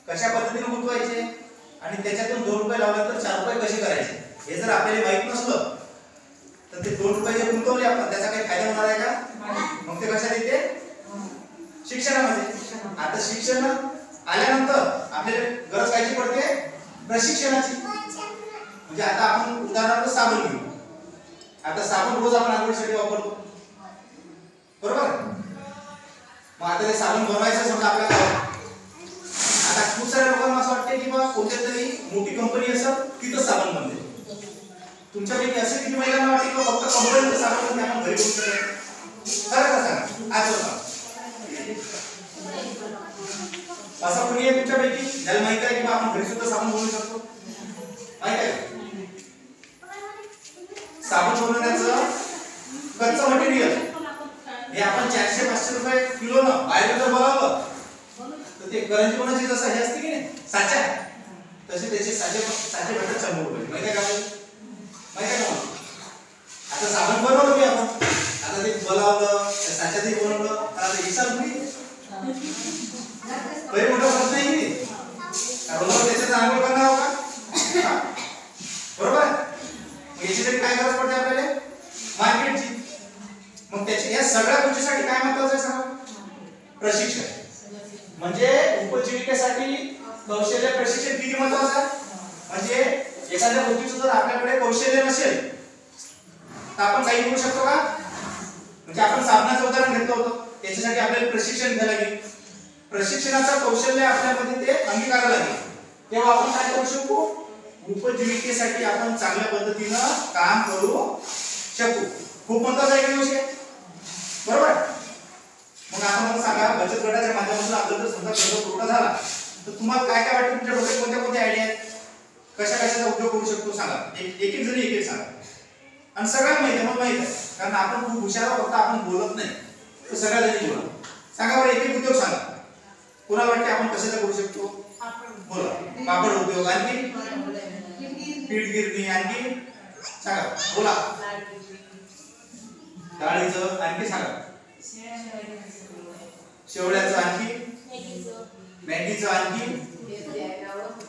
कशा पद्धतीने गुंतवायचे आणि त्याच्यातून 2 रुपये लावले तर 4 रुपये कसे करायचे हे जर आपल्याला माहित नसलं तर ते 2 रुपये जे गुंतवले आपण त्याचा काही फायदा होणार आहे का? मग ते कशात येते? शिक्षणामध्ये. आता शिक्षण आल्यानंतर आपल्याला गरज कायची पडते? प्रशिक्षणाची. म्हणजे आता आपण उदाहरणार्थ साबण घेऊ. आता साबण रोज आपण आंघोळीसाठी वापरतो बरोबर. मग आता ते साबण बनवायचं समजा आपल्याला आता खूप साऱ्या लोकांना असं वाटते की बा कोणत्या तरी मोठी कंपनी असेल तिथं साबण बनते. तुमच्यापैकी असे किती महिलांना वाटते की फक्त कंपनीचं साबण बनते आपण घरी बनवू शकतो? खरं का सांगा आज बघा असा कोणी आहे तुमच्यापैकी ज्याला माहिती आहे की आपण घरी सुद्धा साबण बनवू शकतो? माहिती आहे? साबण बनवण्याचं कच्चं मटेरियल हे आपण 400-500 रुपये किलो ना बाहेर जर बोलावलं तर ते करंजी बनवायची जसं हे असते की नाही साचा तसे त्याचे साचे भेटतात 100 रुपये. माहिती आहे का? माहिती आहे का? आता साबण बनवलं की आपण आता ते बोलावलं त्या साच्यातही बनवलं आता हिसाब नाही काही मोठा प्रश्न नाही की रोज त्याच्यात आंघोळ करणार आहोत का? बरोबर. मग याच्यासाठी काय गरज पडते आपल्याला? मार्केटची. मग त्याच्या या सगळ्या गोष्टीसाठी काय महत्त्वाचं आहे सांगा? प्रशिक्षण. म्हणजे उपजीविकेसाठी कौशल्य प्रशिक्षण किती महत्त्वाचं आहे? म्हणजे एखाद्या गोष्टीचं जर आपल्याकडे कौशल्य नसेल तर आपण काही करू शकतो का? म्हणजे आपण साबणाचं उदाहरण घेतलं होतं त्याच्यासाठी आपल्याला प्रशिक्षण घ्यायला लागेल. प्रशिक्षणाचं कौशल्य आपल्यामध्ये ते अंगीकारायला लागेल तेव्हा आपण काय करू शकू? उपजीविकेसाठी आपण चांगल्या पद्धतीनं काम करू शकू. खूप महत्त्वाचा आहे विषय बरोबर. मग आता मला सांगा बचत गटाच्या माध्यमातून आपला जर समजा कर्ज पुरवठा झाला तर तुम्हाला काय काय वाटतं? तुमच्या डोक्यात कोणत्या कोणत्या आयडिया आहेत? कशा कशाचा उपयोग करू शकतो सांगा. एक जरी एक सांगा. आणि सगळ्यांना माहिती आहे, मला माहित आहे कारण आपण खूप हुशार आहोत फक्त आपण बोलत नाही तर सगळ्या जणी बोला. सांगा बरं एक उद्योग सांगा. कोणाला वाटते आपण कशाचा करू शकतो? बोला. पापड उद्योग आणखी पीठ गिरणी आणखी सांगा बोला. डाळीचं आणखी सांगा. शेवड्याचं आणखी मॅगीचं आणखी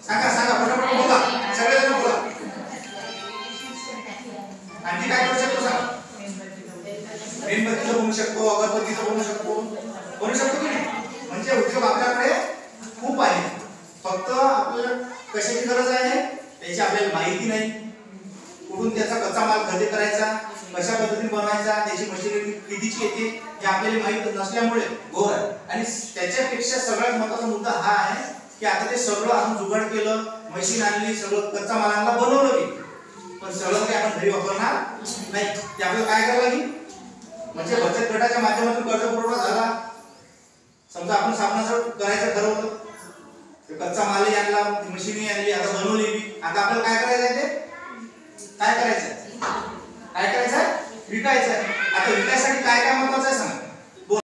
सांगा सांगा पटापट बोला. सगळेजण बोला. आणखी काय करू शकतो सांगा. मेणबत्तीचं बनवू शकतो अगरबत्तीचं बनवू शकतो की नाही? म्हणजे उद्योग आपल्याकडे खूप आहे फक्त आपल्याला कशाची गरज आहे त्याची आपल्याला माहिती नाही. कुठून त्याचा कच्चा माल खरेदी करायचा कशा पद्धतीने बनवायचा त्याची मशिनरी कितीची येते हे आपल्याला माहित नसल्यामुळे घोर आहे. आणि त्याच्यापेक्षा सगळ्यात महत्त्वाचा मुद्दा हा आहे की आता ते सगळं आपण जुगाड केलं मशीन आणली सगळं कच्चा माल आणला बनवलं की पण सगळं काही आपण घरी वापरणार नाही. ते आपल्याला काय करावं लागेल? म्हणजे बचत गटाच्या माध्यमातून कर्ज पुरवठा झाला समजा आपण साबणाचं करायचं ठरवलं कच्चा मालही आणला मशीनही आणली आता बनवली आता आपल्याला काय करायचं आहे? ते काय करायचं? विकायचं. आता विकायसाठी काय काय